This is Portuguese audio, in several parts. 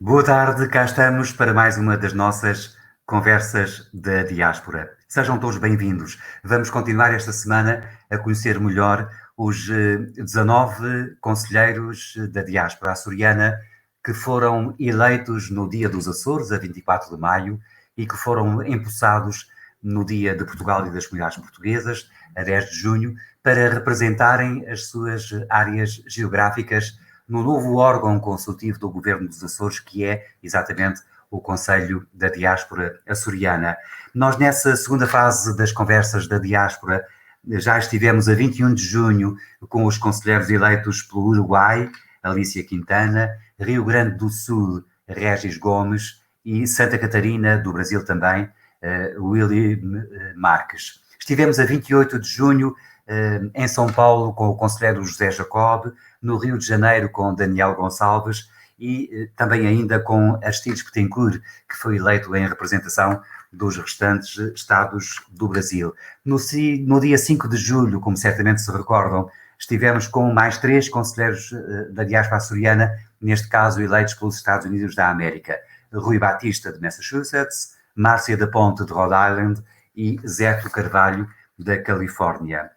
Boa tarde, cá estamos para mais uma das nossas conversas da diáspora. Sejam todos bem-vindos. Vamos continuar esta semana a conhecer melhor os 19 conselheiros da diáspora açoriana que foram eleitos no Dia dos Açores, a 24 de maio, e que foram empossados no Dia de Portugal e das Comunidades Portuguesas, a 10 de junho, para representarem as suas áreas geográficas no novo órgão consultivo do Governo dos Açores, que é exatamente o Conselho da Diáspora Açoriana. Nós, nessa segunda fase das conversas da diáspora, já estivemos a 21 de junho com os conselheiros eleitos pelo Uruguai, Alicia Quintana, Rio Grande do Sul, Régis Gomes, e Santa Catarina, do Brasil também, William Marques. Estivemos a 28 de junho em São Paulo com o conselheiro José Jacob, no Rio de Janeiro com Daniel Gonçalves e também ainda com Aristides Petencourt, que foi eleito em representação dos restantes estados do Brasil. No dia 5 de julho, como certamente se recordam, estivemos com mais 3 conselheiros da diáspora açoriana, neste caso eleitos pelos Estados Unidos da América. Rui Batista, de Massachusetts, Márcia da Ponte, de Rhode Island, e Zéto Carvalho, da Califórnia.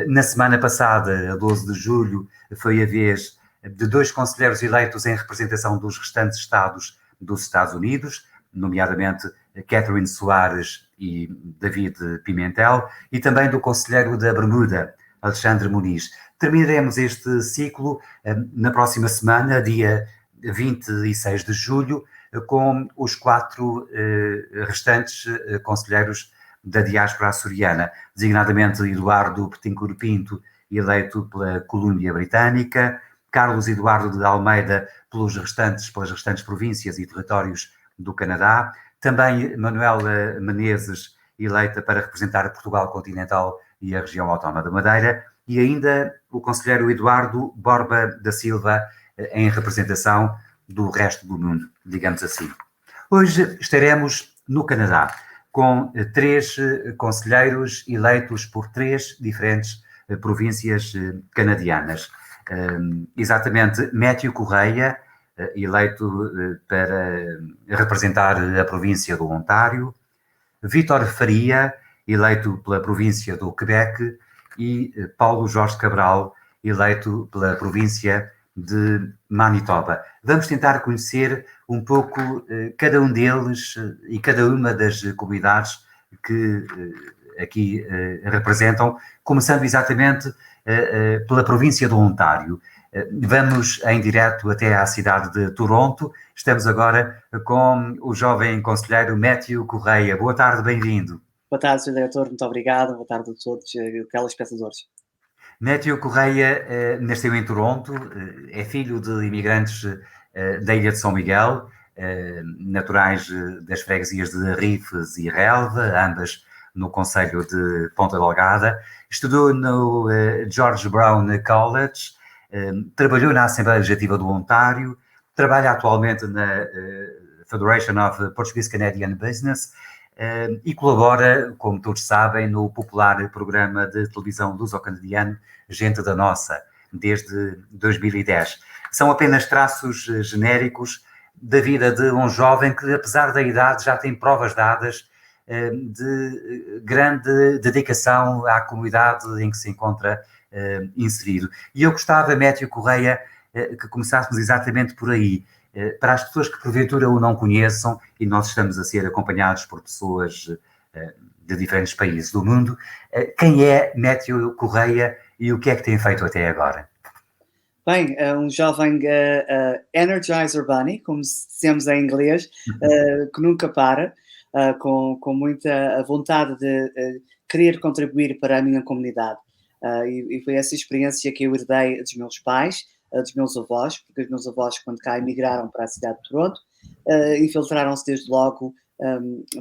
Na semana passada, a 12 de julho, foi a vez de 2 conselheiros eleitos em representação dos restantes estados dos Estados Unidos, nomeadamente Catherine Soares e David Pimentel, e também do conselheiro da Bermuda, Alexandre Muniz. Terminaremos este ciclo na próxima semana, dia 26 de julho, com os 4 restantes conselheiros da diáspora açoriana, designadamente Eduardo Petencourt Pinto, eleito pela Colômbia Britânica, Carlos Eduardo de Almeida pelas restantes províncias e territórios do Canadá, também Manuela Menezes, eleita para representar Portugal continental e a região autónoma da Madeira, e ainda o conselheiro Eduardo Borba da Silva, em representação do resto do mundo, digamos assim. Hoje estaremos no Canadá, com 3 conselheiros eleitos por 3 diferentes províncias canadianas. Exatamente, Matthew Correia, eleito para representar a província do Ontário, Vítor Faria, eleito pela província do Quebec, e Paulo Jorge Cabral, eleito pela província de Manitoba. Vamos tentar conhecer um pouco cada um deles e cada uma das comunidades que aqui representam, começando exatamente pela província do Ontário. Vamos em direto até à cidade de Toronto. Estamos agora com o jovem conselheiro Matthew Correia. Boa tarde, bem-vindo. Boa tarde, Sr. Diretor, muito obrigado. Boa tarde a todos, telespectadores. Matthew Correia nasceu em Toronto, é filho de imigrantes da Ilha de São Miguel, naturais das freguesias de Rifes e Relva, ambas no concelho de Ponta Delgada. Estudou no George Brown College, trabalhou na Assembleia Legislativa do Ontário, trabalha atualmente na Federation of Portuguese Canadian Business e colabora, como todos sabem, no popular programa de televisão luso-canadiano Gente da Nossa, desde 2010. São apenas traços genéricos da vida de um jovem que, apesar da idade, já tem provas dadas de grande dedicação à comunidade em que se encontra inserido. E eu gostava, Matthew Correia, que começássemos exatamente por aí. Para as pessoas que porventura o não conheçam, e nós estamos a ser acompanhados por pessoas de diferentes países do mundo, quem é Matthew Correia e o que é que tem feito até agora? Bem, um jovem Energizer Bunny, como dizemos em inglês, que nunca para, com muita vontade de querer contribuir para a minha comunidade. E foi essa experiência que eu herdei dos meus pais, dos meus avós, porque os meus avós, quando cá emigraram para a cidade de Toronto, infiltraram-se desde logo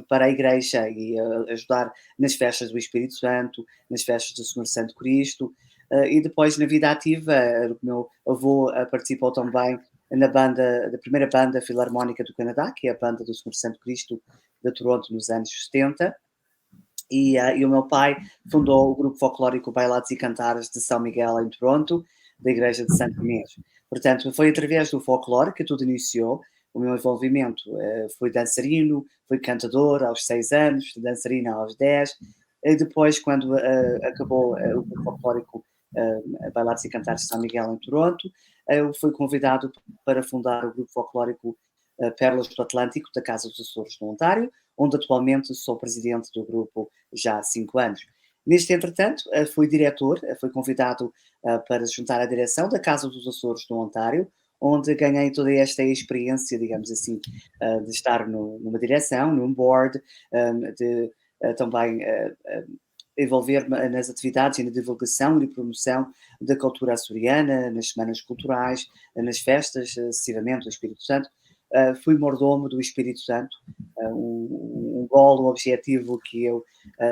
para a igreja e ajudar nas festas do Espírito Santo, nas festas do Senhor Santo Cristo, e depois na vida ativa, o meu avô participou também da primeira banda filarmónica do Canadá, que é a banda do Senhor Santo Cristo de Toronto nos anos 70, e o meu pai fundou o grupo folclórico Bailados e Cantares de São Miguel em Toronto, da Igreja de Santo Inês. Portanto, foi através do folclore que tudo iniciou, o meu envolvimento. Fui dançarino, fui cantador aos 6 anos, dançarina aos 10, e depois, quando acabou o grupo folclórico Bailados e Cantares de São Miguel em Toronto, eu fui convidado para fundar o grupo folclórico Pérolas do Atlântico, da Casa dos Açores do Ontário, onde atualmente sou presidente do grupo já há 5 anos. Neste entretanto, fui diretor, fui convidado para se juntar à direção da Casa dos Açores do Ontário, onde ganhei toda esta experiência, digamos assim, de estar numa direção, num board, de também envolver-me nas atividades e na divulgação e promoção da cultura açoriana, nas semanas culturais, nas festas, sucessivamente, do Espírito Santo. Fui mordomo do Espírito Santo, um golo, um objetivo que eu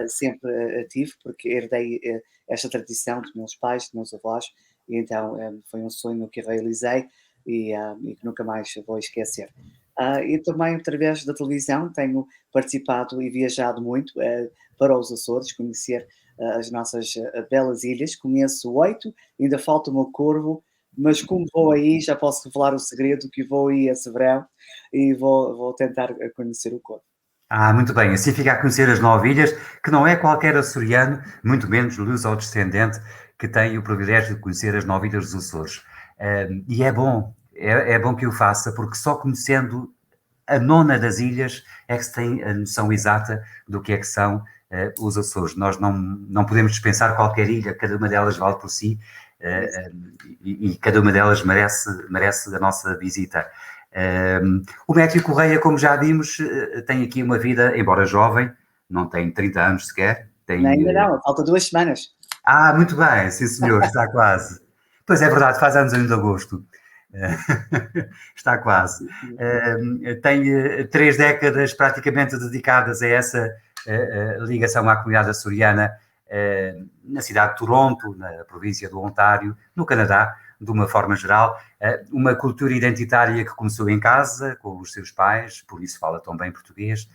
sempre tive, porque herdei esta tradição dos meus pais, dos meus avós, e então foi um sonho que realizei e que nunca mais vou esquecer. E também, através da televisão, tenho participado e viajado muito para os Açores, conhecer as nossas belas ilhas. Conheço 8, ainda falta o meu Corvo, mas como vou aí, já posso revelar o segredo que vou aí a Severão e vou tentar conhecer o Corvo. Muito bem. Assim fica a conhecer as 9 ilhas, que não é qualquer açoriano, muito menos luso-descendente, que tem o privilégio de conhecer as 9 ilhas dos Açores. E é bom que o faça, porque só conhecendo a nona das ilhas é que se tem a noção exata do que é que são os Açores. Nós não podemos dispensar qualquer ilha, cada uma delas vale por si, e cada uma delas merece a nossa visita. O Métio Correia, como já vimos, tem aqui uma vida, embora jovem, não tem 30 anos sequer. Ainda não, falta 2 semanas. Muito bem, sim senhor, está quase. Pois é verdade, faz anos ainda de agosto. Está quase. Tem 3 décadas praticamente dedicadas a essa ligação à comunidade açoriana na cidade de Toronto, na província do Ontário, no Canadá, de uma forma geral. Uma cultura identitária que começou em casa, com os seus pais, por isso fala tão bem português,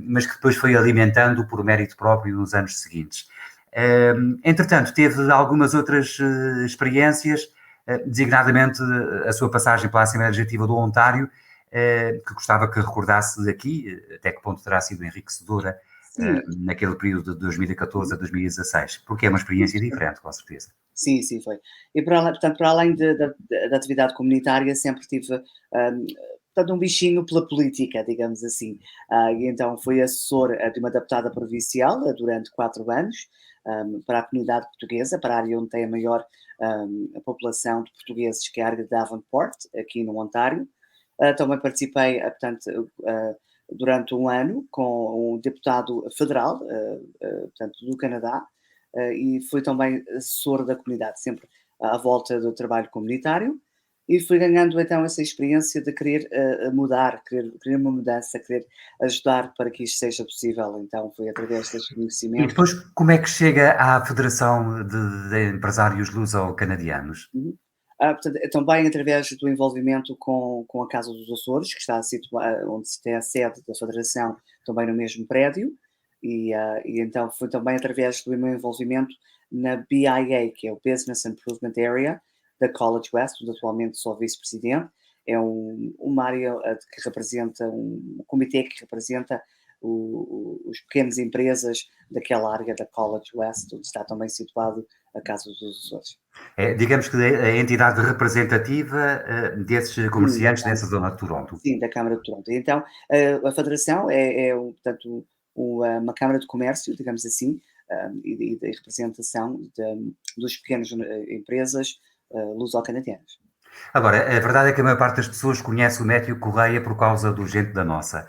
mas que depois foi alimentando por mérito próprio nos anos seguintes. Entretanto, teve algumas outras experiências, designadamente a sua passagem pela Assembleia Legislativa do Ontário, que gostava que recordasse aqui, até que ponto terá sido enriquecedora naquele período de 2014 a 2016, porque é uma experiência diferente, com certeza. Sim, foi. E portanto, para além da atividade comunitária, sempre tive portanto, um bichinho pela política, digamos assim. E então fui assessor de uma deputada provincial durante 4 anos, para a comunidade portuguesa, para a área onde tem a maior a população de portugueses, que é a área de Davenport, aqui no Ontário. Também participei, portanto, durante um ano com um deputado federal, portanto, do Canadá, e fui também assessor da comunidade, sempre à volta do trabalho comunitário, e fui ganhando então essa experiência de querer mudar, querer uma mudança, querer ajudar para que isto seja possível. Então foi através deste E conhecimento. depois, como é que chega à Federação de Empresários Luso-Canadianos? Portanto, também através do envolvimento com a Casa dos Açores, que está situada, onde se tem a sede da Federação, também no mesmo prédio, e então foi também através do meu envolvimento na BIA, que é o Business Improvement Area da College West, onde atualmente sou vice-presidente. É uma área que representa, um comitê que representa os pequenas empresas daquela área da College West, onde está também situado a Casa dos Açores. Digamos que a entidade representativa desses comerciantes dessa zona de Toronto. Sim, da Câmara de Toronto. Então, a Federação portanto, uma Câmara de Comércio, digamos assim, e de representação dos pequenas empresas luso-canadianas. Agora, a verdade é que a maior parte das pessoas conhece o Métio Correia por causa do Gente da Nossa.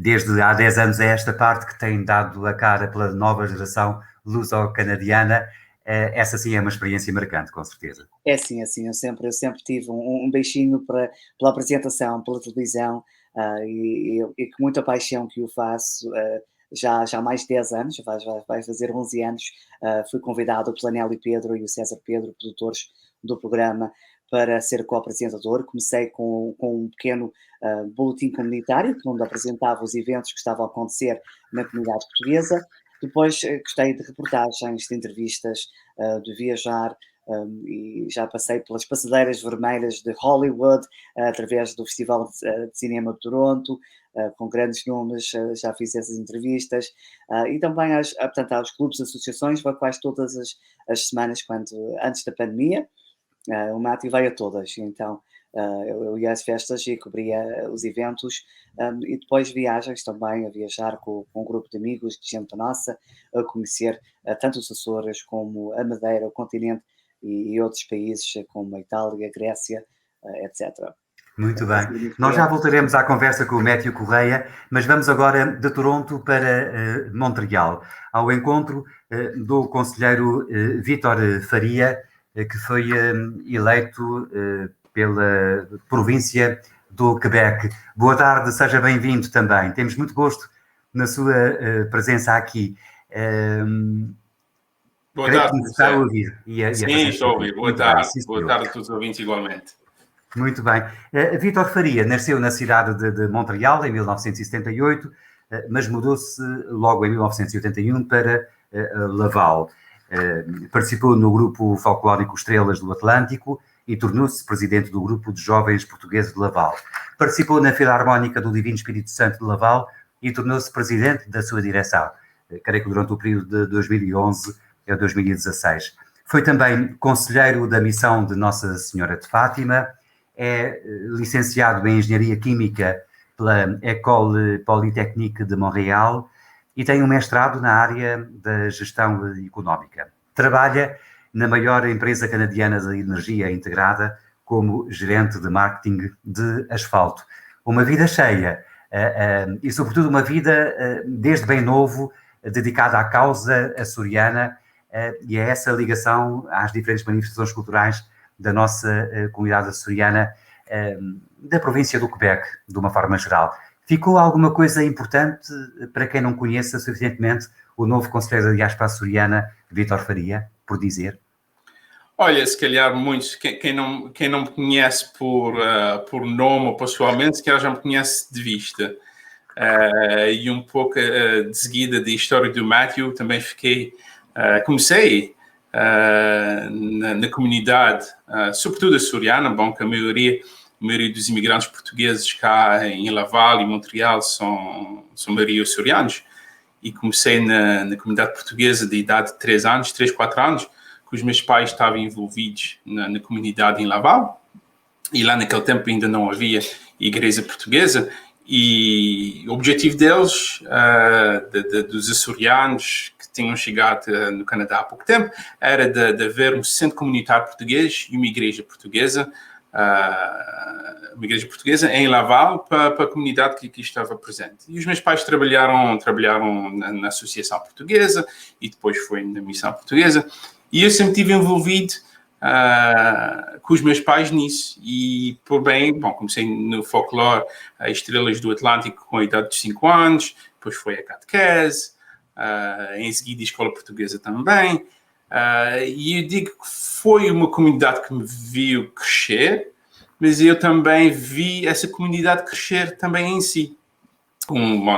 Desde há 10 anos é esta parte que tem dado a cara pela nova geração luso-canadiana. Essa sim é uma experiência marcante, com certeza. É sim, eu sempre tive um beijinho pela apresentação, pela televisão, e com muita paixão que o faço, já há mais de 10 anos, vai fazer 11 anos. Fui convidado pela Nelly Pedro e o César Pedro, produtores do programa, para ser co-apresentador. Comecei com um pequeno boletim comunitário, onde apresentava os eventos que estavam a acontecer na comunidade portuguesa. Depois gostei de reportagens, de entrevistas, de viajar, e já passei pelas passadeiras vermelhas de Hollywood, através do Festival de Cinema de Toronto, com grandes nomes, já fiz essas entrevistas, e também portanto, aos clubes, associações, para quase todas as semanas, antes da pandemia, o Mati veio a todas, então eu ia às festas e cobria os eventos, e depois viagens também, a viajar com um grupo de amigos, de gente nossa, a conhecer tanto os Açores como a Madeira, o continente e outros países como a Itália, a Grécia, etc. Muito bem. Nós já voltaremos à conversa com o Métio Correia, mas vamos agora de Toronto para Montreal, ao encontro do conselheiro Vítor Faria, que foi eleito pela província do Quebec. Boa tarde, seja bem-vindo também. Temos muito gosto na sua presença aqui. Boa tarde, está a ouvir. Sim, estou a ouvir. Boa tarde. Boa tarde a todos os ouvintes igualmente. Muito bem. Vítor Faria nasceu na cidade de Montreal em 1978, mas mudou-se logo em 1981 para Laval. Participou no grupo folclórico Estrelas do Atlântico e tornou-se presidente do grupo de jovens portugueses de Laval. Participou na Filarmónica do Divino Espírito Santo de Laval e tornou-se presidente da sua direção, creio que durante o período de 2011 a 2016. Foi também conselheiro da missão de Nossa Senhora de Fátima, é licenciado em Engenharia Química pela École Polytechnique de Montréal e tem um mestrado na área da gestão económica. Trabalha na maior empresa canadiana de energia integrada como gerente de marketing de asfalto. Uma vida cheia e, sobretudo, uma vida desde bem novo dedicada à causa açoriana e a essa ligação às diferentes manifestações culturais da nossa comunidade açoriana da província do Quebec, de uma forma geral. Ficou alguma coisa importante para quem não conheça suficientemente o novo conselheiro da diáspora açoriana, Vítor Faria, por dizer? Olha, se calhar muitos, quem não me conhece por nome ou pessoalmente, se calhar já me conhece de vista. E um pouco de seguida da história do Matthew, também comecei na comunidade, sobretudo açoriana, bom, que a maioria dos imigrantes portugueses cá em Laval e Montreal são maioria açorianos, e comecei na comunidade portuguesa de idade de 3, 4 anos, que os meus pais estavam envolvidos na comunidade em Laval, e lá naquele tempo ainda não havia igreja portuguesa, e o objetivo deles, dos açorianos que tinham chegado no Canadá há pouco tempo, era de haver um centro comunitário português e uma igreja portuguesa em Laval para a comunidade que aqui estava presente. E os meus pais trabalharam na Associação Portuguesa e depois foi na Missão Portuguesa, e eu sempre estive envolvido com os meus pais nisso, e comecei no folclore, Estrelas do Atlântico com a idade de 5 anos, depois foi a catequese, em seguida a escola portuguesa também, e eu digo que foi uma comunidade que me viu crescer, mas eu também vi essa comunidade crescer também em si.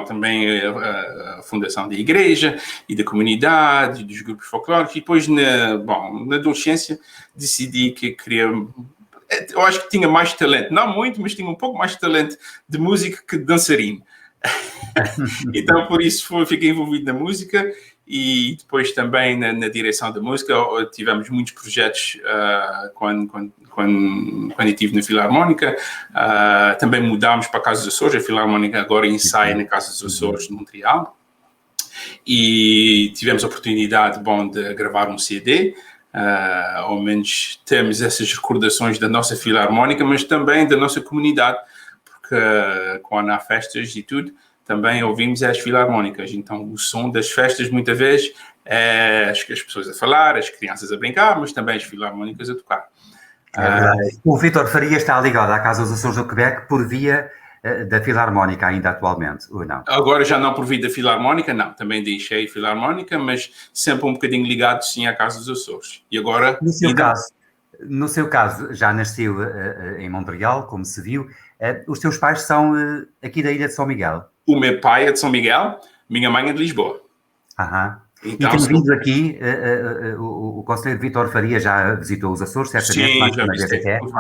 Também a fundação da igreja e da comunidade e dos grupos folclóricos, e depois na adolescência decidi que queria, eu acho que tinha mais talento, não muito, mas tinha um pouco mais de talento de música que de dançarino. Então por isso fiquei envolvido na música, e depois também na direção da música. Tivemos muitos projetos quando eu estive na Filarmónica. Também mudámos para a Casa dos Açores. A Filarmónica agora ensaia na Casa dos Açores de Montreal, e tivemos a oportunidade de gravar um CD. Ao menos temos essas recordações da nossa Filarmónica, mas também da nossa comunidade, porque quando há festas e tudo, também ouvimos as filarmónicas. Então, o som das festas, muitas vezes, é as pessoas a falar, as crianças a brincar, mas também as filarmónicas a tocar. O Vítor Faria está ligado à Casa dos Açores do Quebec por via da Filarmónica ainda atualmente, ou não? Agora já não por via da Filarmónica, não. Também deixei a Filarmónica, mas sempre um bocadinho ligado, sim, à Casa dos Açores. E agora... No seu caso, já nasceu em Montreal, como se viu. Os seus pais são aqui da Ilha de São Miguel? O meu pai é de São Miguel, minha mãe é de Lisboa. Então, e tem vindo aqui, o conselheiro Vítor Faria já visitou os Açores, certamente, sim, mais já uma vez visitei até. por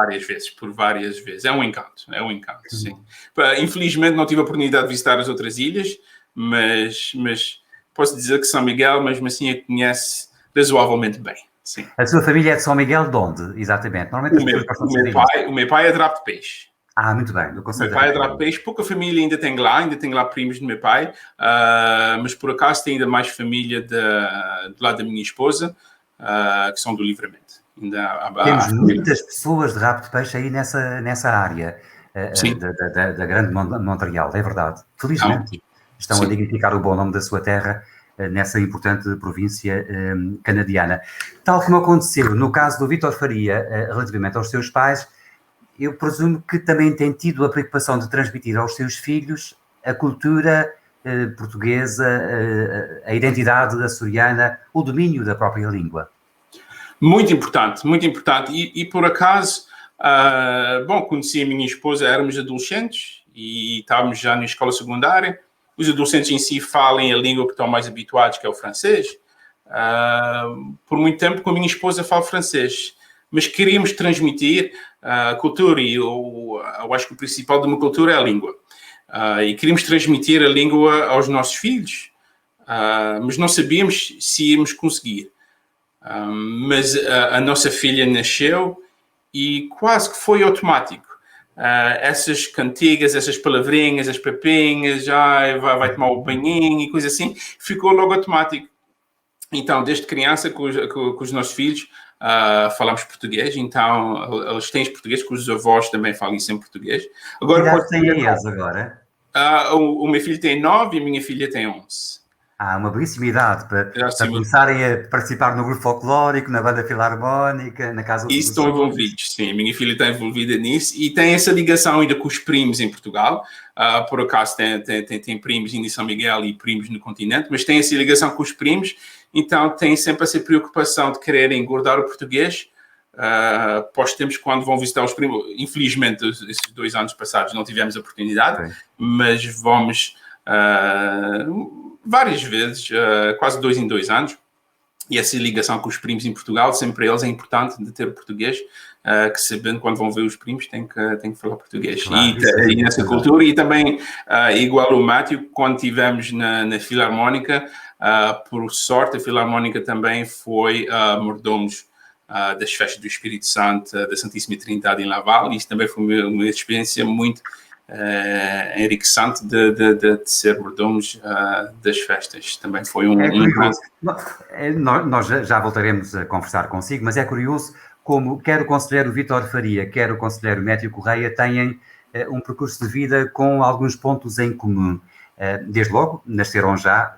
várias vezes. É um encanto, sim. Infelizmente não tive a oportunidade de visitar as outras ilhas, mas posso dizer que São Miguel, mesmo assim, a conhece razoavelmente bem, sim. A sua família é de São Miguel de onde, exatamente? Normalmente as pessoas gostam de saber isso. O meu pai é de Rabo de Peixe. Muito bem, do O conselho meu da pai é de Rabo de Rapariga. Peixe, pouca família ainda tem lá primos do meu pai, mas por acaso tem ainda mais família do lado da minha esposa, que são do Livramento. Ainda há Temos família. muitas pessoas de rabo de peixe aí nessa área Sim, da grande Montreal, é verdade. Felizmente, estão a sim. dignificar o bom nome da sua terra nessa importante província canadiana. Tal como aconteceu no caso do Vítor Faria, relativamente aos seus pais, eu presumo que também tem tido a preocupação de transmitir aos seus filhos a cultura portuguesa, a identidade açoriana, o domínio da própria língua. Muito importante, muito importante. E por acaso, bom, conheci a minha esposa, éramos adolescentes e estávamos já na escola secundária. Os adolescentes em si falam a língua que estão mais habituados, que é o francês. Por muito tempo com a minha esposa falo francês, mas queríamos transmitir a cultura e eu acho que o principal de uma cultura é a língua. E queríamos transmitir a língua aos nossos filhos, mas não sabíamos se íamos conseguir. Mas a nossa filha nasceu e quase que foi automático. Essas cantigas, essas palavrinhas, as papinhas, vai tomar o banhinho e coisa assim, ficou logo automático. Então, desde criança, com os nossos filhos, falamos português, então eles têm português, que os avós também falam sempre português. Que Agora, idade têm eles agora? o meu filho tem 9 e a minha filha tem 11. Uma belíssima idade para Assim, começarem a participar no grupo folclórico, na banda filarmónica, na Casa e dos estão Açores. envolvidos, sim. A minha filha está envolvida nisso e tem essa ligação ainda com os primos em Portugal. Por acaso tem primos em São Miguel e primos no continente, mas tem essa ligação com os primos, então tem sempre essa preocupação de querer engordar o português. Pós tempos, quando vão visitar os primos, infelizmente, esses 2 anos passados não tivemos a oportunidade, mas vamos várias vezes, quase 2 em 2 anos. E essa ligação com os primos em Portugal, sempre para eles é importante de ter português, que sabendo quando vão ver os primos têm que falar português. Claro, e nessa cultura, e também, igual o Mátio, quando estivemos na Filarmónica, por sorte, a Filarmónica também foi mordomos das festas do Espírito Santo, da Santíssima Trindade em Laval, e isso também foi uma experiência muito enriquecente de ser mordomos das festas. Também foi É curioso. Nós já voltaremos a conversar consigo, mas é curioso como quer o conselheiro Vítor Faria, quer o conselheiro Métio Correia têm um percurso de vida com alguns pontos em comum. Desde logo, nasceram já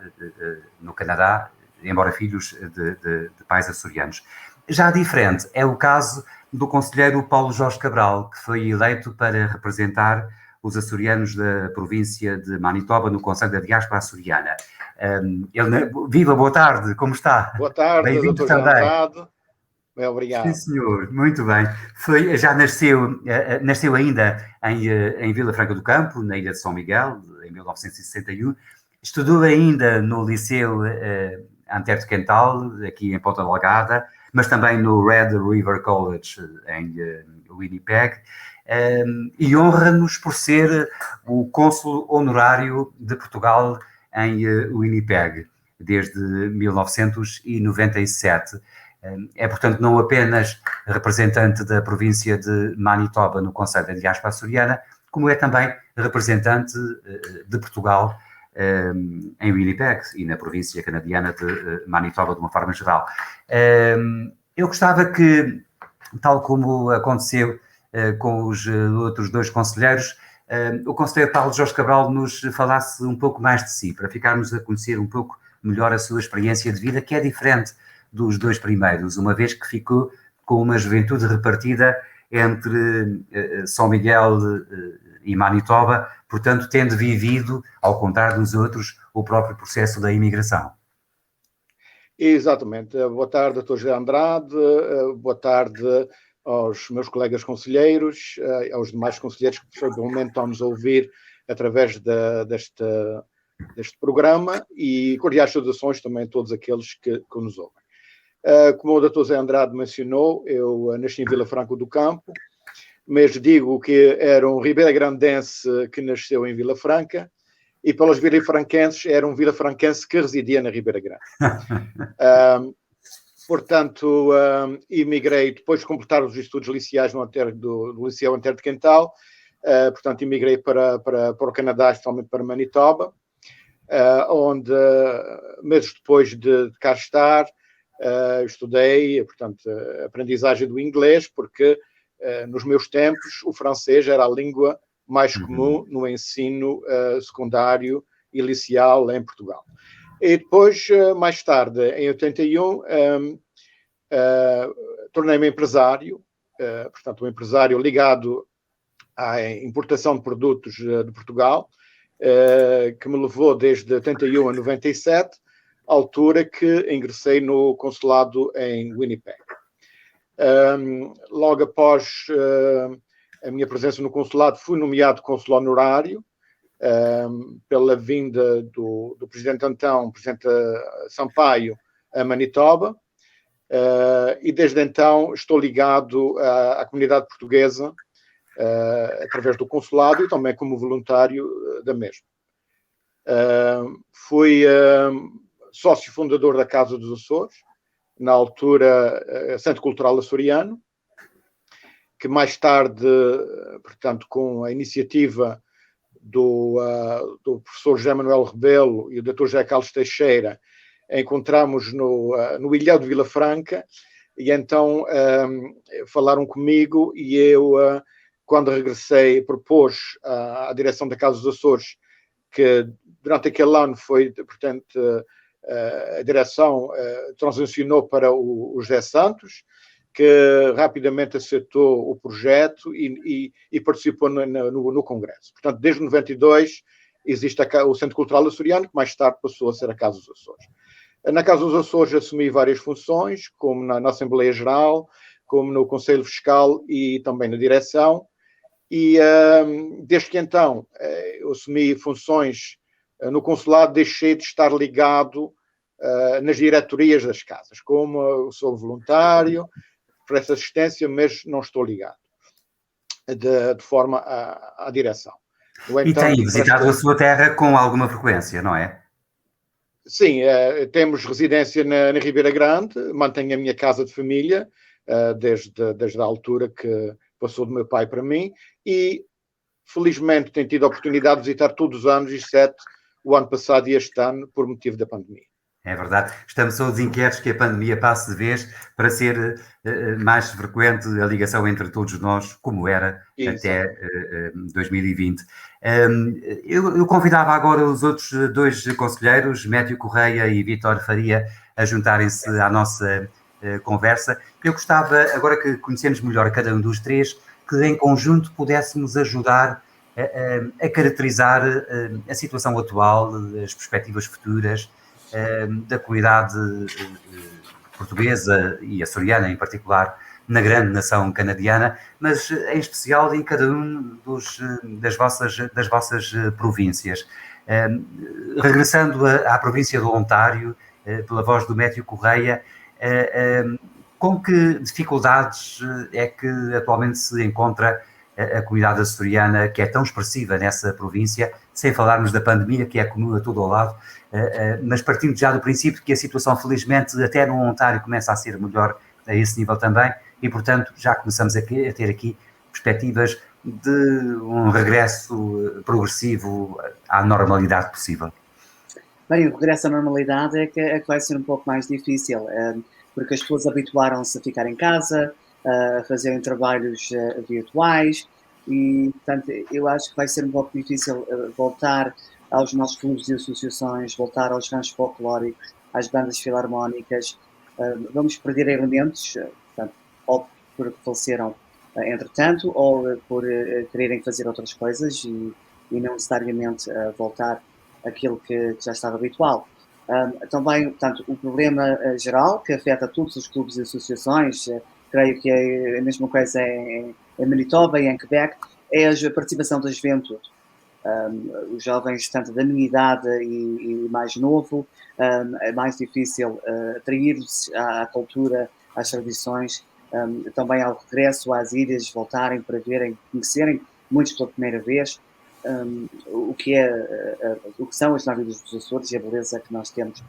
no Canadá, embora filhos de pais açorianos. Já diferente é o caso do conselheiro Paulo Jorge Cabral, que foi eleito para representar os açorianos da província de Manitoba no Conselho da Diáspora Açoriana. Viva, boa tarde, como está? Boa tarde, Bem-vindo Dr. também. Andrade. Bem, obrigado. Sim, senhor, muito bem. Já nasceu ainda em Vila Franca do Campo, na Ilha de São Miguel, em 1961. Estudou ainda no Liceu Antero de Quental, aqui em Ponta Delgada, mas também no Red River College, em Winnipeg. E honra-nos por ser o cônsul honorário de Portugal em Winnipeg, desde 1997. É, portanto, não apenas representante da província de Manitoba no Conselho da Diáspora Açoriana, como é também representante de Portugal em Winnipeg e na província canadiana de Manitoba, de uma forma geral. Eu gostava que, tal como aconteceu com os outros 2 conselheiros, o conselheiro Paulo Jorge Cabral nos falasse um pouco mais de si, para ficarmos a conhecer um pouco melhor a sua experiência de vida, que é diferente dos 2 primeiros, uma vez que ficou com uma juventude repartida entre São Miguel e Manitoba, portanto, tendo vivido, ao contrário dos outros, o próprio processo da imigração. Exatamente. Boa tarde, Dr. José Andrade. Boa tarde aos meus colegas conselheiros, aos demais conselheiros que provavelmente estão-nos a ouvir através desta deste programa e cordiais saudações também a todos aqueles que nos ouvem. Como o Dr. Zé Andrade mencionou, eu nasci em Vila Franca do Campo, mas digo que era um ribeira-grandense que nasceu em Vila Franca e pelos vilafranquenses era um vilafranquense que residia na Ribeira Grande. Portanto, emigrei, depois de completar os estudos liceais do Liceu Antero de Quental, portanto, emigrei para o Canadá, especialmente para Manitoba, onde, meses depois de cá estar, estudei, portanto, a aprendizagem do inglês, porque nos meus tempos o francês era a língua mais comum no ensino secundário e liceal em Portugal. E depois, mais tarde, em 81, tornei-me empresário, portanto, um empresário ligado à importação de produtos de Portugal, que me levou desde 81 a 97, altura que ingressei no consulado em Winnipeg. Logo após a minha presença no consulado, fui nomeado cônsul honorário pela vinda do presidente então, presidente Sampaio, a Manitoba, e desde então estou ligado à comunidade portuguesa através do consulado e também como voluntário da mesma. Fui sócio fundador da Casa dos Açores, na altura Centro Cultural Açoriano, que mais tarde, portanto, com a iniciativa do professor José Manuel Rebelo e o Dr. José Carlos Teixeira, encontramos no Ilhéu de Vila Franca, e então falaram comigo e eu, quando regressei, propus à direção da Casa dos Açores que durante aquele ano foi, portanto, a direção transicionou para o José Santos, que rapidamente aceitou o projeto e participou no Congresso. Portanto, desde 92 existe o Centro Cultural Açoriano, que mais tarde passou a ser a Casa dos Açores. Na Casa dos Açores assumi várias funções, como na Assembleia Geral, como no Conselho Fiscal e também na direção. E desde que então eu assumi funções no consulado, deixei de estar ligado nas diretorias das casas, como eu sou voluntário, presto assistência, mas não estou ligado de forma à direção. E tem visitado a sua terra com alguma frequência, não é? Sim, temos residência na Ribeira Grande, mantenho a minha casa de família desde a altura que passou do meu pai para mim e felizmente tenho tido a oportunidade de visitar todos os anos, exceto o ano passado e este ano, por motivo da pandemia. É verdade. Estamos todos inquietos que a pandemia passe de vez para ser mais frequente a ligação entre todos nós, como era até 2020. Eu convidava agora os outros dois conselheiros, Médio Correia e Vítor Faria, a juntarem-se à nossa conversa. Eu gostava, agora que conhecemos melhor cada um dos três, que em conjunto pudéssemos ajudar a caracterizar a situação atual, as perspectivas futuras, da comunidade portuguesa e açoriana em particular, na grande nação canadiana, mas em especial em cada um das vossas províncias. Regressando à província do Ontário, pela voz do Médio Correia, com que dificuldades é que atualmente se encontra a comunidade açoriana, que é tão expressiva nessa província, sem falarmos da pandemia, que é comum a todo o lado, mas partindo já do princípio que a situação, felizmente, até no Ontário começa a ser melhor a esse nível também, e, portanto, já começamos a ter aqui perspectivas de um regresso progressivo à normalidade possível. Bem, o regresso à normalidade é que vai ser um pouco mais difícil, porque as pessoas habituaram-se a ficar em casa, a fazerem trabalhos virtuais e, portanto, eu acho que vai ser um pouco difícil voltar aos nossos clubes e associações, voltar aos ranchos folclóricos, às bandas filarmónicas. Vamos perder elementos, portanto, ou porque faleceram entretanto, ou por quererem fazer outras coisas e não necessariamente voltar àquilo que já estava habitual. Também, portanto, o problema geral que afeta todos os clubes e associações, creio que é a mesma coisa em Manitoba e em Quebec, é a participação da juventude. os jovens, tanto da minha idade e mais novo, é mais difícil atrair-los à cultura, às tradições, também ao regresso às ilhas, voltarem para verem, conhecerem, muitos pela primeira vez, o que são as novidades dos Açores e a beleza que nós temos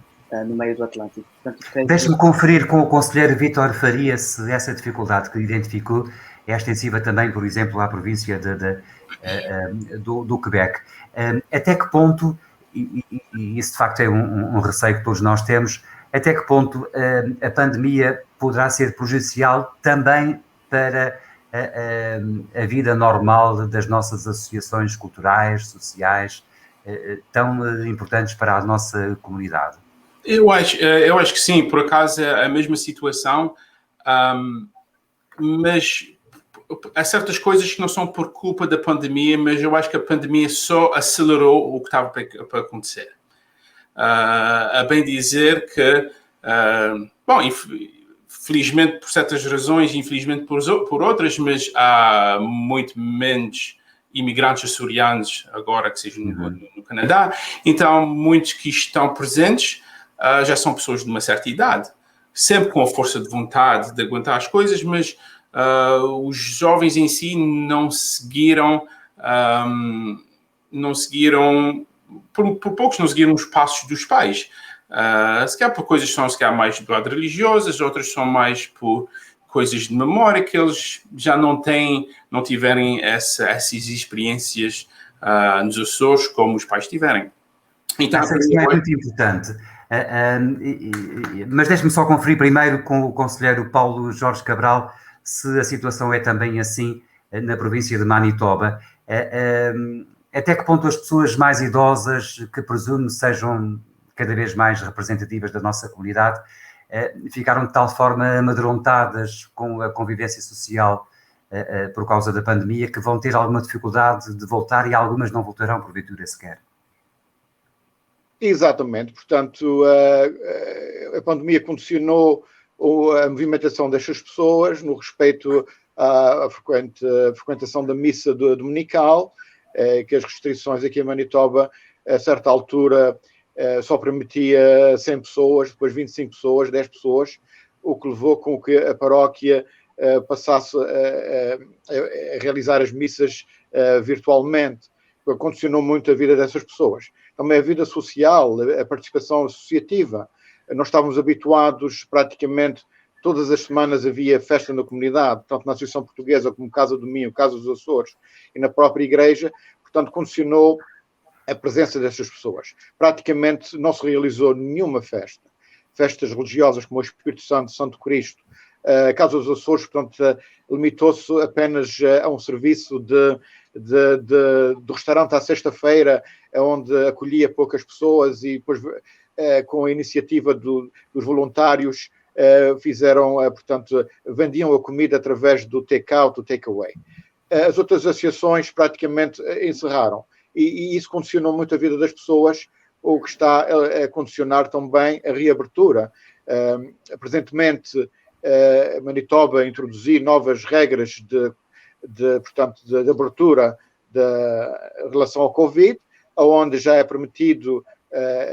no meio do Atlântico. Deixe-me conferir com o conselheiro Vítor Faria se essa dificuldade que identificou é extensiva também, por exemplo, à província do Quebec. Até que ponto, e isso de facto é um receio que todos nós temos, até que ponto a pandemia poderá ser prejudicial também para a vida normal das nossas associações culturais, sociais, tão importantes para a nossa comunidade? Eu acho que sim, por acaso é a mesma situação, mas há certas coisas que não são por culpa da pandemia, mas eu acho que a pandemia só acelerou o que estava para acontecer. A bem dizer que, felizmente por certas razões, infelizmente por outras, mas há muito menos imigrantes açorianos agora que sejam no Canadá, então muitos que estão presentes já são pessoas de uma certa idade, sempre com a força de vontade de aguentar as coisas, mas os jovens em si não seguiram, por poucos não seguiram os passos dos pais. Se calhar por coisas são mais do lado religiosas, outras são mais por coisas de memória que eles já não tiverem essas experiências nos Açores como os pais tiverem. Então, isso é muito importante. Mas deixe-me só conferir primeiro com o conselheiro Paulo Jorge Cabral se a situação é também assim na província de Manitoba. Até que ponto as pessoas mais idosas, que presumo sejam cada vez mais representativas da nossa comunidade, ficaram de tal forma amedrontadas com a convivência social por causa da pandemia que vão ter alguma dificuldade de voltar e algumas não voltarão porventura sequer? Exatamente, portanto, a pandemia condicionou a movimentação destas pessoas no respeito à frequentação da missa dominical, que as restrições aqui em Manitoba, a certa altura, só permitia 100 pessoas, depois 25 pessoas, 10 pessoas, o que levou com que a paróquia passasse a realizar as missas virtualmente. Condicionou muito a vida dessas pessoas. Também a vida social, a participação associativa. Nós estávamos habituados, praticamente, todas as semanas havia festa na comunidade, tanto na Associação Portuguesa como Casa do Minho, Casa dos Açores e na própria igreja, portanto, condicionou a presença dessas pessoas. Praticamente não se realizou nenhuma festa. Festas religiosas como o Espírito Santo, Santo Cristo. A Casa dos Açores, portanto, limitou-se apenas a um serviço de restaurante à sexta-feira, onde acolhia poucas pessoas e depois, com a iniciativa dos voluntários, vendiam a comida através do take-out, do take-away. As outras associações praticamente encerraram e isso condicionou muito a vida das pessoas, o que está a condicionar também a reabertura. Presentemente, Manitoba introduzir novas regras de abertura em relação ao Covid, onde já é permitido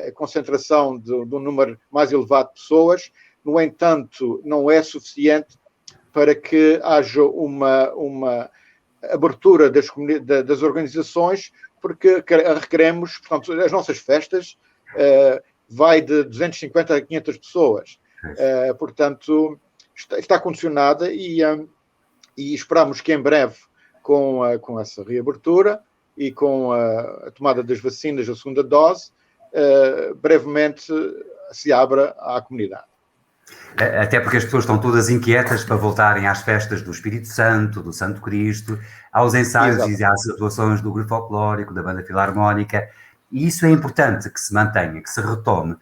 a concentração de um número mais elevado de pessoas. No entanto, não é suficiente para que haja uma abertura das organizações, porque requeremos, portanto, as nossas festas vai de 250 a 500 pessoas. Portanto, está condicionada e esperamos que em breve, com essa reabertura e com a tomada das vacinas, a segunda dose, brevemente se abra à comunidade. Até porque as pessoas estão todas inquietas para voltarem às festas do Espírito Santo, do Santo Cristo, aos ensaios e às atuações do grupo folclórico, da banda filarmónica, e isso é importante que se mantenha, que se retome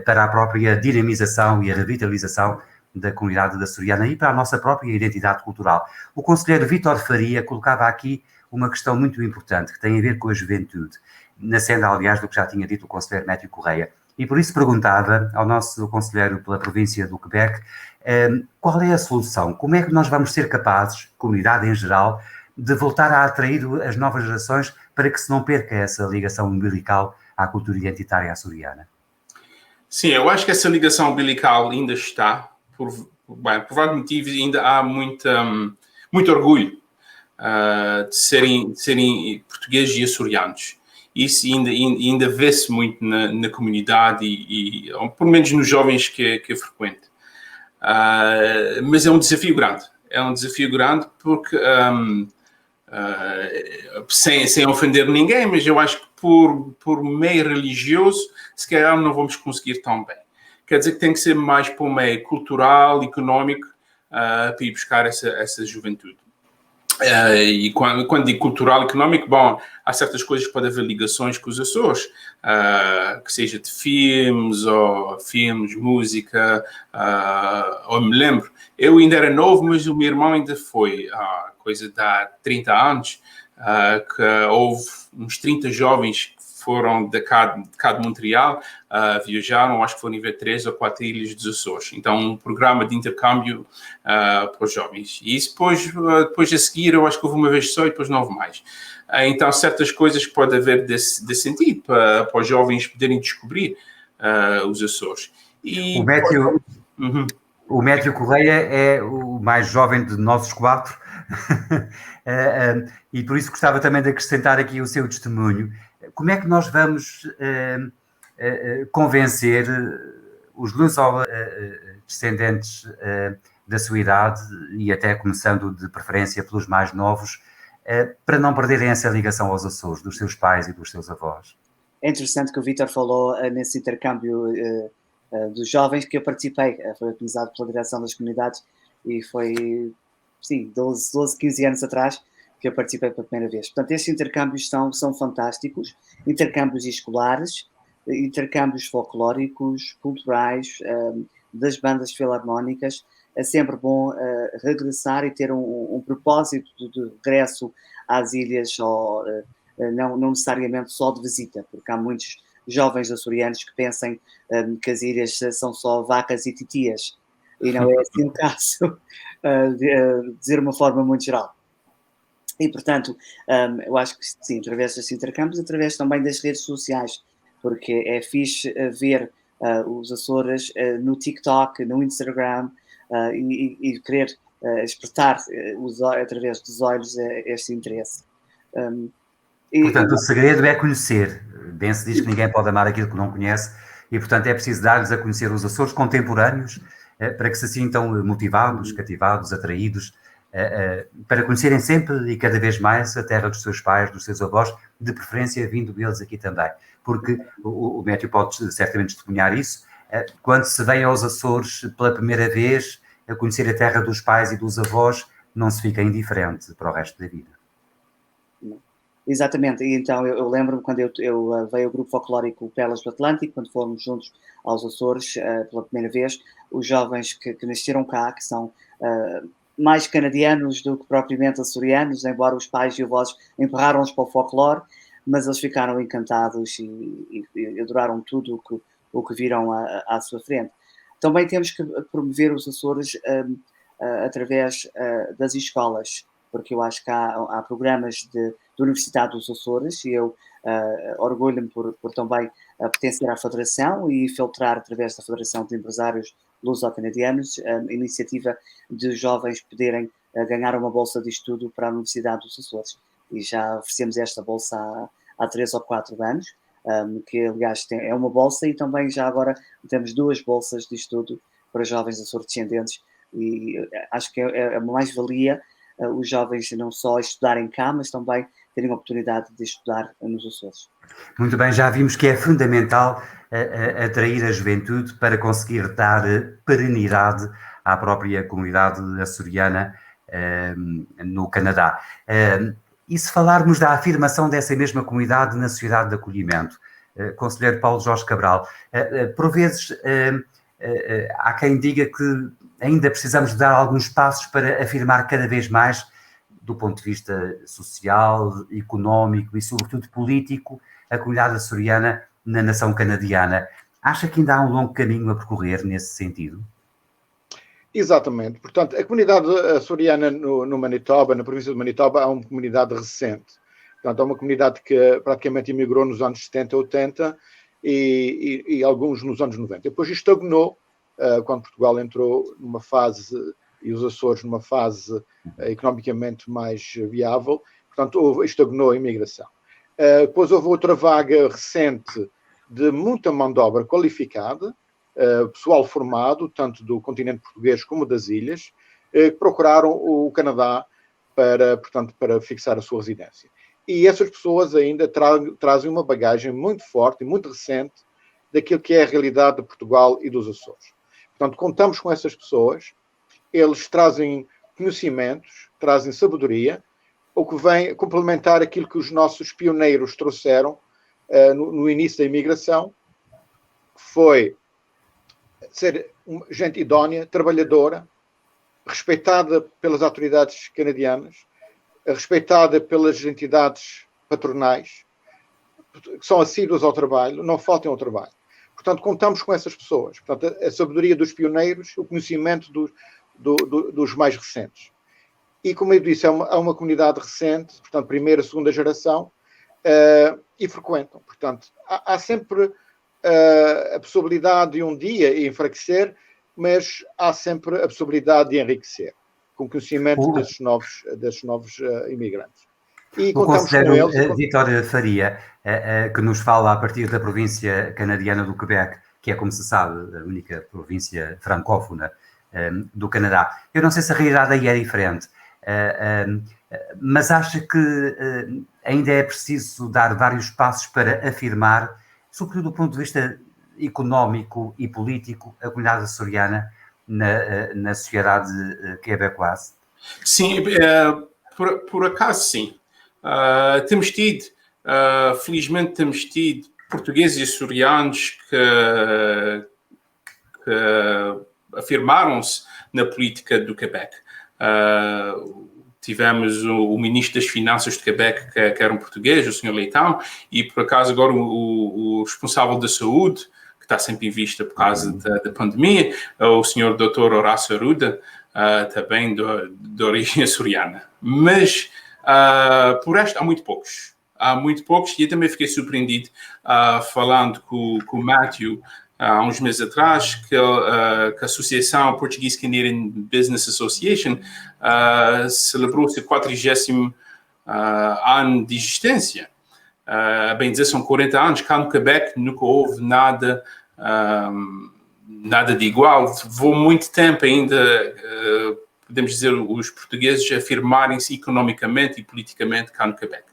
para a própria dinamização e a revitalização da comunidade açoriana e para a nossa própria identidade cultural. O conselheiro Vítor Faria colocava aqui uma questão muito importante que tem a ver com a juventude, na senda, aliás, do que já tinha dito o conselheiro Métrio Correia. E por isso perguntava ao nosso conselheiro pela província do Quebec qual é a solução, como é que nós vamos ser capazes, comunidade em geral, de voltar a atrair as novas gerações para que se não perca essa ligação umbilical à cultura identitária açoriana? Sim, eu acho que essa ligação umbilical ainda está, por vários motivos, ainda há muito orgulho de serem portugueses e açorianos. Isso ainda vê-se muito na comunidade e pelo menos nos jovens que eu frequento. Mas é um desafio grande. É um desafio grande porque, sem ofender ninguém, mas eu acho que por meio religioso, se calhar não vamos conseguir tão bem. Quer dizer que tem que ser mais por meio cultural, económico, para ir buscar essa juventude. E quando digo cultural, económico, bom, há certas coisas que pode haver ligações com os Açores, que seja de filmes, música, ou me lembro, eu ainda era novo, mas o meu irmão ainda foi, coisa de há 30 anos, que houve uns 30 jovens que foram de cá de Montreal, viajaram, acho que foram ver 3 ou 4 ilhas dos Açores. Então, um programa de intercâmbio para os jovens. E isso depois a seguir, eu acho que houve uma vez só e depois não houve mais. Então, certas coisas que pode haver desse sentido, para os jovens poderem descobrir os Açores. E, o Métrio Correia é o mais jovem de nós os 4 e por isso gostava também de acrescentar aqui o seu testemunho. Como é que nós vamos convencer os luso-descendentes da sua idade, e até começando de preferência pelos mais novos, para não perderem essa ligação aos Açores, dos seus pais e dos seus avós? É interessante que o Vítor falou nesse intercâmbio dos jovens que eu participei. Foi organizado pela Direção das Comunidades e foi, sim, 12, 15 anos atrás que eu participei pela primeira vez. Portanto, estes intercâmbios são fantásticos, intercâmbios escolares, intercâmbios folclóricos, culturais, das bandas filarmónicas. É sempre bom regressar e ter um propósito de regresso às ilhas, não necessariamente só de visita, porque há muitos jovens açorianos que pensam que as ilhas são só vacas e titias, e não é assim o caso, dizer de uma forma muito geral. E, portanto, eu acho que sim, através desses intercâmbios, através também das redes sociais, porque é fixe ver os Açores no TikTok, no Instagram, e querer expressar através dos olhos este interesse. Portanto, o segredo é conhecer. Bem se diz que ninguém pode amar aquilo que não conhece e, portanto, é preciso dar-lhes a conhecer os Açores contemporâneos para que se sintam motivados, cativados, atraídos, para conhecerem sempre e cada vez mais a terra dos seus pais, dos seus avós, de preferência vindo deles aqui também. Porque o Métrio pode certamente testemunhar isso. Quando se vem aos Açores pela primeira vez, a conhecer a terra dos pais e dos avós, não se fica indiferente para o resto da vida. Exatamente, e então eu lembro-me quando eu veio o grupo folclórico Pelas do Atlântico, quando fomos juntos aos Açores pela primeira vez, os jovens que nasceram cá, que são mais canadianos do que propriamente açorianos, embora os pais e avós empurraram-os para o folclore, mas eles ficaram encantados e adoraram tudo o que viram à sua frente. Também temos que promover os Açores através das escolas, porque eu acho que há programas da Universidade dos Açores e eu orgulho-me por também pertencer à Federação e filtrar através da Federação de Empresários Luso-Canadianos a iniciativa de jovens poderem ganhar uma bolsa de estudo para a Universidade dos Açores. E já oferecemos esta bolsa há 3 ou 4 anos, que aliás é uma bolsa, e também já agora temos 2 bolsas de estudo para jovens açores-descendentes, e acho que é uma mais-valia os jovens não só estudarem cá, mas também terem a oportunidade de estudar nos Açores. Muito bem, já vimos que é fundamental atrair a juventude para conseguir dar perenidade à própria comunidade açoriana no Canadá. E se falarmos da afirmação dessa mesma comunidade na sociedade de acolhimento, Conselheiro Paulo Jorge Cabral, por vezes há quem diga que ainda precisamos dar alguns passos para afirmar cada vez mais, do ponto de vista social, económico e, sobretudo, político, a comunidade açoriana na nação canadiana. Acha que ainda há um longo caminho a percorrer nesse sentido? Exatamente. Portanto, a comunidade açoriana no Manitoba, na província de Manitoba, é uma comunidade recente. Portanto, é uma comunidade que praticamente emigrou nos anos 70, 80 e alguns nos anos 90. Depois estagnou quando Portugal entrou numa fase, e os Açores numa fase economicamente mais viável. Portanto, estagnou a imigração. Depois houve outra vaga recente de muita mão de obra qualificada, pessoal formado, tanto do continente português como das ilhas, que procuraram o Canadá para fixar a sua residência. E essas pessoas ainda trazem uma bagagem muito forte e muito recente daquilo que é a realidade de Portugal e dos Açores. Portanto, contamos com essas pessoas, eles trazem conhecimentos, trazem sabedoria, o que vem complementar aquilo que os nossos pioneiros trouxeram no início da imigração, foi ser gente idónea, trabalhadora, respeitada pelas autoridades canadianas, respeitada pelas entidades patronais, que são assíduas ao trabalho, não faltem ao trabalho. Portanto, contamos com essas pessoas. Portanto, a sabedoria dos pioneiros, o conhecimento dos mais recentes. E, como eu disse, é uma comunidade recente, portanto, primeira, segunda geração, e frequentam. Portanto, há sempre a possibilidade de um dia enfraquecer, mas há sempre a possibilidade de enriquecer, com conhecimento desses novos imigrantes. E contamos com eles. Vítor Faria, que nos fala a partir da província canadiana do Quebec, que é, como se sabe, a única província francófona do Canadá. Eu não sei se a realidade aí é diferente, mas acha que ainda é preciso dar vários passos para afirmar, sobretudo do ponto de vista económico e político, a comunidade açoriana na sociedade quebecoise? Sim, por acaso sim. Temos tido, felizmente temos tido portugueses e açorianos que afirmaram-se na política do Quebec. Tivemos o Ministro das Finanças de Quebec, que era um português, o Sr. Leitão, e por acaso agora o responsável da saúde, que está sempre em vista por causa da pandemia, o Sr. Dr. Horácio Arruda, também de origem açoriana. Mas, por resto, há muito poucos. Há muito poucos, e eu também fiquei surpreendido falando com o Matthew há uns meses atrás, que a Associação Portuguese Canadian Business Association celebrou o seu 40º ano de existência. Bem dizer, são 40 anos, cá no Quebec nunca houve nada de igual. Levou muito tempo ainda, podemos dizer, os portugueses afirmarem-se economicamente e politicamente cá no Quebec.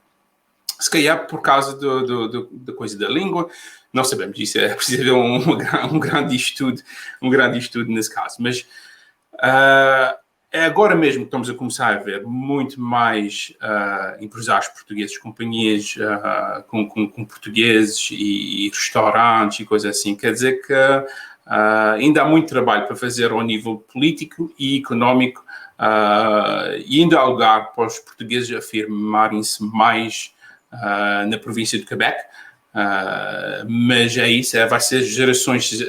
Se calhar por causa da coisa da língua, não sabemos, isso é preciso haver um grande estudo nesse caso, mas é agora mesmo que estamos a começar a ver muito mais empresários portugueses, companhias com portugueses e restaurantes e coisas assim. Quer dizer que ainda há muito trabalho para fazer ao nível político e económico e ainda há lugar para os portugueses afirmarem-se mais na província de Quebec, mas é isso, vai ser gerações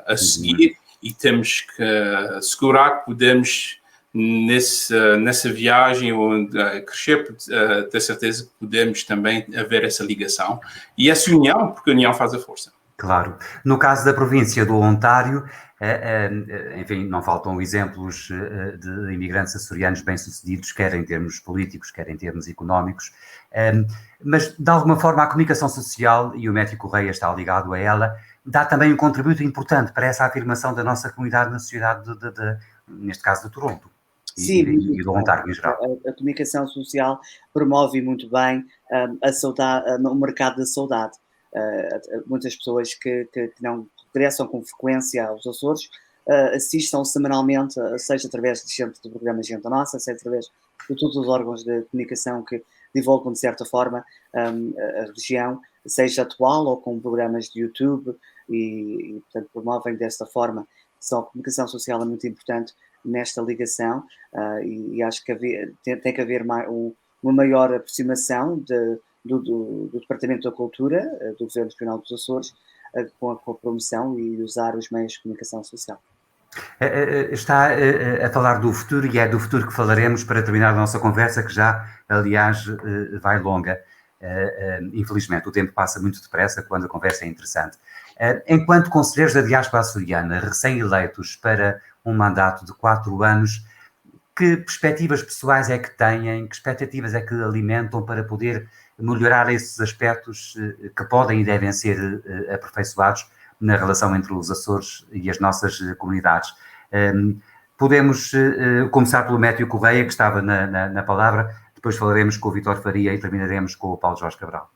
a seguir e temos que assegurar que podemos nessa viagem onde crescer, ter certeza que podemos também haver essa ligação e essa união, porque a união faz a força. Claro. No caso da província do Ontário, enfim, não faltam exemplos de imigrantes açorianos bem-sucedidos, quer em termos políticos, quer em termos económicos, mas de alguma forma a comunicação social, e o Matthew Correia está ligado a ela, dá também um contributo importante para essa afirmação da nossa comunidade na sociedade, neste caso de Toronto. Sim, e do Ontário em geral. A comunicação social promove muito bem a saudade, o mercado da saudade. Muitas pessoas que não regressam com frequência aos Açores assistam semanalmente, seja através de programas de Gente Nossa, seja através de todos os órgãos de comunicação que divulgam de certa forma a região, seja atual ou com programas de YouTube e portanto promovem desta forma. Só a comunicação social é muito importante nesta ligação e acho que tem que haver uma maior aproximação do Departamento da Cultura, do Governo Regional dos Açores, com a promoção e usar os meios de comunicação social. Está a falar do futuro e é do futuro que falaremos para terminar a nossa conversa, que já, aliás, vai longa. Infelizmente, o tempo passa muito depressa quando a conversa é interessante. Enquanto conselheiros da diáspora açoriana, recém-eleitos para um mandato de 4 anos, que perspectivas pessoais é que têm, que expectativas é que alimentam para poder melhorar esses aspectos que podem e devem ser aperfeiçoados na relação entre os Açores e as nossas comunidades? Podemos começar pelo Métio Correia, que estava na palavra, depois falaremos com o Vítor Faria e terminaremos com o Paulo Jorge Cabral.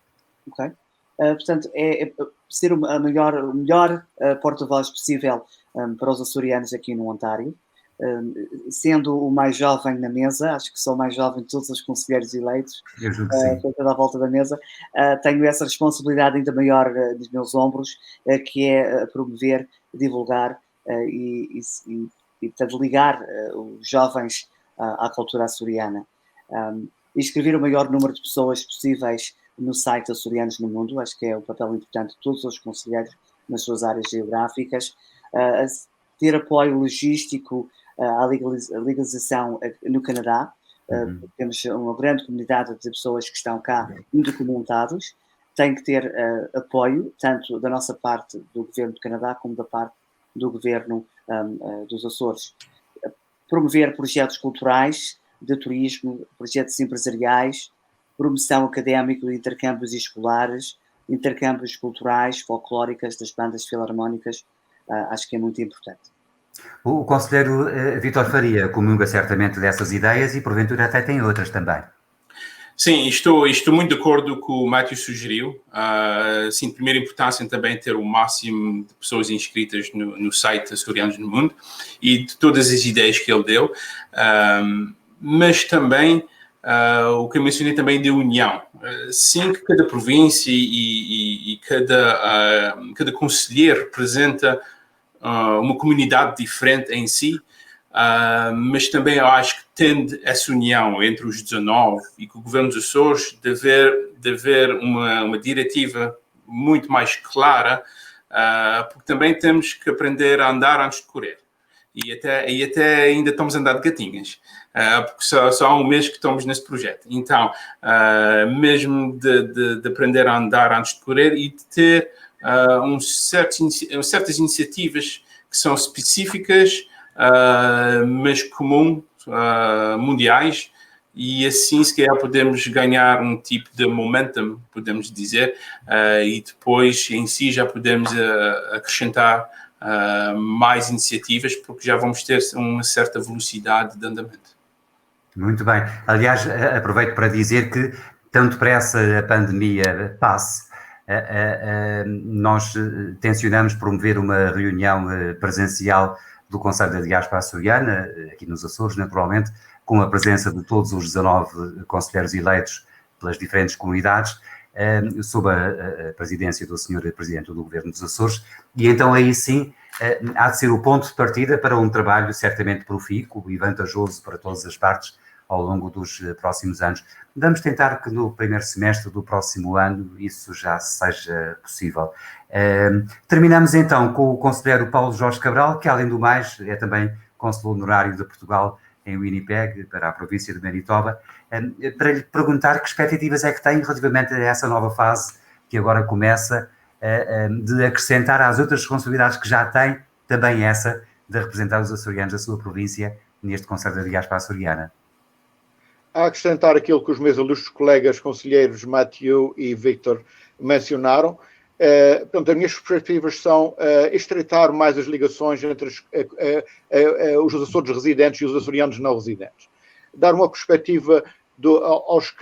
Ok. Portanto, é ser o melhor porta-voz possível para os açorianos aqui no Ontário. Sendo o mais jovem na mesa, acho que sou o mais jovem de todos os conselheiros eleitos, estou toda à volta da mesa, tenho essa responsabilidade ainda maior dos meus ombros, que é promover, divulgar e ligar os jovens à cultura açoriana. E escrever o maior número de pessoas possíveis no site Açorianos no Mundo, acho que é o papel importante de todos os conselheiros nas suas áreas geográficas, ter apoio logístico à legalização no Canadá. Temos uma grande comunidade de pessoas que estão cá indocumentados, tem que ter apoio, tanto da nossa parte do governo do Canadá, como da parte do governo dos Açores. Promover projetos culturais, de turismo, projetos empresariais, promoção académica de intercâmbios escolares, intercâmbios culturais, folclóricas, das bandas filarmónicas, acho que é muito importante. O conselheiro Vítor Faria comunga certamente dessas ideias e porventura até tem outras também. Sim, estou muito de acordo com o que o Matthew sugeriu. Sim, de primeira importância também ter o máximo de pessoas inscritas no site Açorianos no Mundo e de todas as ideias que ele deu, mas também o que eu mencionei também de união. Sim, que cada província e cada conselheiro representa uma comunidade diferente em si, mas também eu acho que tende essa união entre os 19 e com o governo dos Açores de haver uma diretiva muito mais clara, porque também temos que aprender a andar antes de correr. E até ainda estamos a andar de gatinhas, porque só há um mês que estamos nesse projeto. Então, mesmo de aprender a andar antes de correr e de ter certas iniciativas que são específicas, mas comuns, mundiais, e assim se calhar podemos ganhar um tipo de momentum, podemos dizer, e depois em si já podemos acrescentar mais iniciativas, porque já vamos ter uma certa velocidade de andamento. Muito bem. Aliás, aproveito para dizer que, tão depressa a pandemia passe, nós tencionamos promover uma reunião presencial do Conselho da Diáspora Açoriana, aqui nos Açores, naturalmente, com a presença de todos os 19 conselheiros eleitos pelas diferentes comunidades, sob a presidência do Sr. Presidente do Governo dos Açores, e então aí sim há de ser o ponto de partida para um trabalho certamente profícuo e vantajoso para todas as partes ao longo dos próximos anos. Vamos tentar que no primeiro semestre do próximo ano isso já seja possível. Terminamos então com o conselheiro Paulo Jorge Cabral, que além do mais é também cônsul honorário de Portugal em Winnipeg, para a província de Manitoba, para lhe perguntar que expectativas é que tem relativamente a essa nova fase que agora começa, de acrescentar às outras responsabilidades que já tem, também essa de representar os açorianos da sua província neste Conselho da Diáspora Açoriana. A acrescentar aquilo que os meus ilustres colegas conselheiros Matthew e Victor mencionaram, portanto, as minhas perspectivas são estreitar mais as ligações entre os Açores residentes e os açorianos não residentes. Dar uma perspectiva aos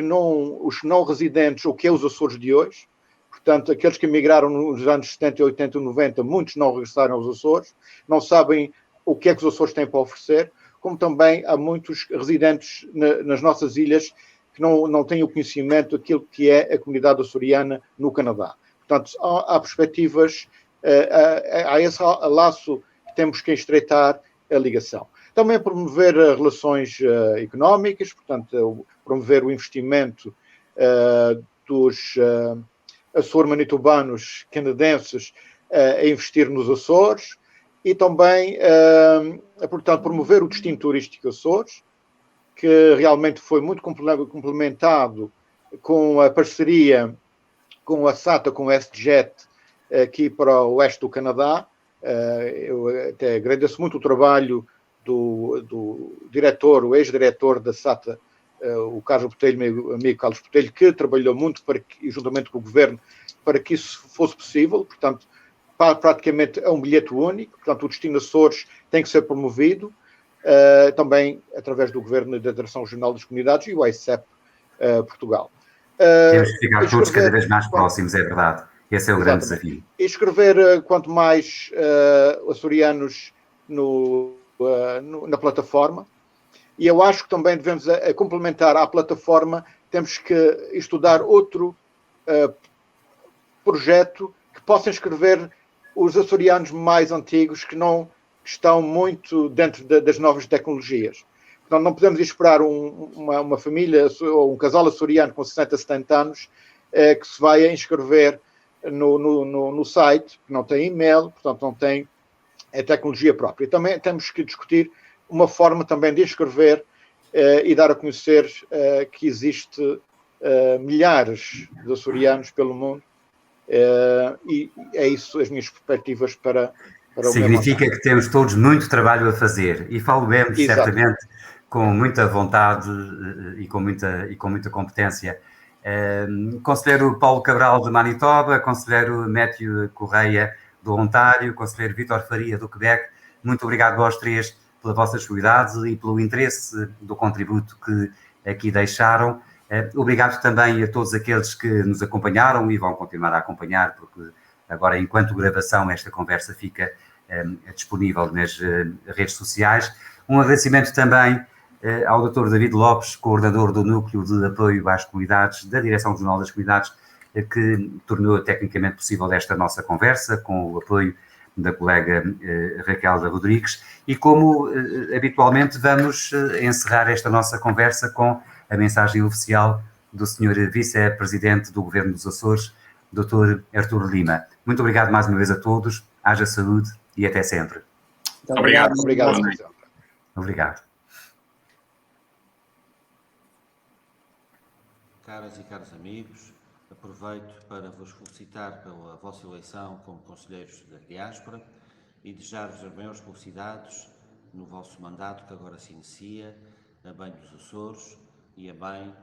não residentes, o que é os Açores de hoje. Portanto, aqueles que emigraram nos anos 70, 80, 90, muitos não regressaram aos Açores, não sabem o que é que os Açores têm para oferecer, como também há muitos residentes nas nossas ilhas que não têm o conhecimento daquilo que é a comunidade açoriana no Canadá. Portanto, há perspectivas, há esse laço que temos que estreitar a ligação. Também promover relações económicas, portanto, promover o investimento dos Açores-manitobanos canadenses a investir nos Açores e também, portanto, promover o destino turístico Açores, que realmente foi muito complementado com a parceria com a SATA, com o WestJet, aqui para o oeste do Canadá. Eu até agradeço muito o trabalho do diretor, o ex-diretor da SATA, o Carlos Botelho, meu amigo Carlos Botelho, que trabalhou muito juntamente com o governo para que isso fosse possível. Portanto, praticamente é um bilhete único. Portanto, o destino Açores tem que ser promovido, também através do governo da Direção Regional das Comunidades e o ICEP Portugal. Temos que ficar todos cada vez mais próximos, é verdade. Esse é o grande desafio. E escrever quanto mais açorianos na plataforma. E eu acho que também devemos complementar à plataforma, temos que estudar outro projeto que possa inscrever os açorianos mais antigos que não estão muito dentro das novas tecnologias. Portanto, não podemos esperar uma família ou um casal açoriano com 60, 70 anos que se vai inscrever no site, que não tem e-mail, portanto não tem a tecnologia própria. Também temos que discutir uma forma também de inscrever e dar a conhecer que existe milhares de açorianos pelo mundo, e é isso as minhas perspectivas para o meu mandato. Significa que temos todos muito trabalho a fazer e falamos certamente com muita vontade e com muita competência. Conselheiro Paulo Cabral de Manitoba, conselheiro Matthew Correia do Ontário, conselheiro Vítor Faria do Quebec, muito obrigado aos três pela vossa disponibilidade e pelo interesse do contributo que aqui deixaram. Obrigado também a todos aqueles que nos acompanharam e vão continuar a acompanhar, porque agora, enquanto gravação, esta conversa fica disponível nas redes sociais. Um agradecimento também ao Dr. David Lopes, coordenador do Núcleo de Apoio às Comunidades da Direção Regional das Comunidades, que tornou tecnicamente possível esta nossa conversa, com o apoio da colega Raquel da Rodrigues. E como habitualmente vamos encerrar esta nossa conversa com a mensagem oficial do Sr. Vice-Presidente do Governo dos Açores, Dr. Artur Lima. Muito obrigado mais uma vez a todos, haja saúde e até sempre. Obrigado. Obrigado. Caras e caros amigos, aproveito para vos felicitar pela vossa eleição como conselheiros da diáspora e desejar-vos as maiores felicidades no vosso mandato que agora se inicia, a bem dos Açores e a bem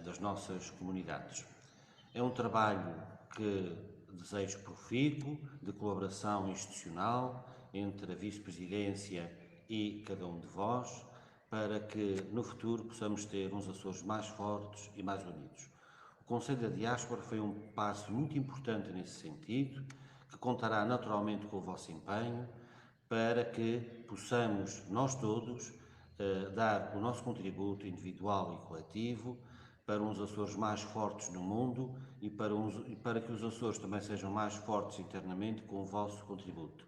das nossas comunidades. É um trabalho que desejo profícuo, de colaboração institucional entre a Vice-Presidência e cada um de vós, para que no futuro possamos ter uns Açores mais fortes e mais unidos. O Conselho da Diáspora foi um passo muito importante nesse sentido, que contará naturalmente com o vosso empenho, para que possamos, nós todos, dar o nosso contributo individual e coletivo para uns Açores mais fortes no mundo e para que os Açores também sejam mais fortes internamente com o vosso contributo.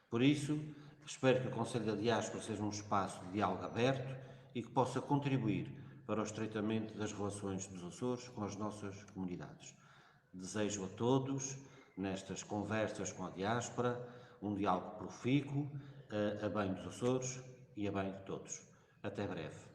Por isso, espero que o Conselho da Diáspora seja um espaço de diálogo aberto e que possa contribuir para o estreitamento das relações dos Açores com as nossas comunidades. Desejo a todos, nestas conversas com a diáspora, um diálogo profícuo a bem dos Açores e a bem de todos. Até breve.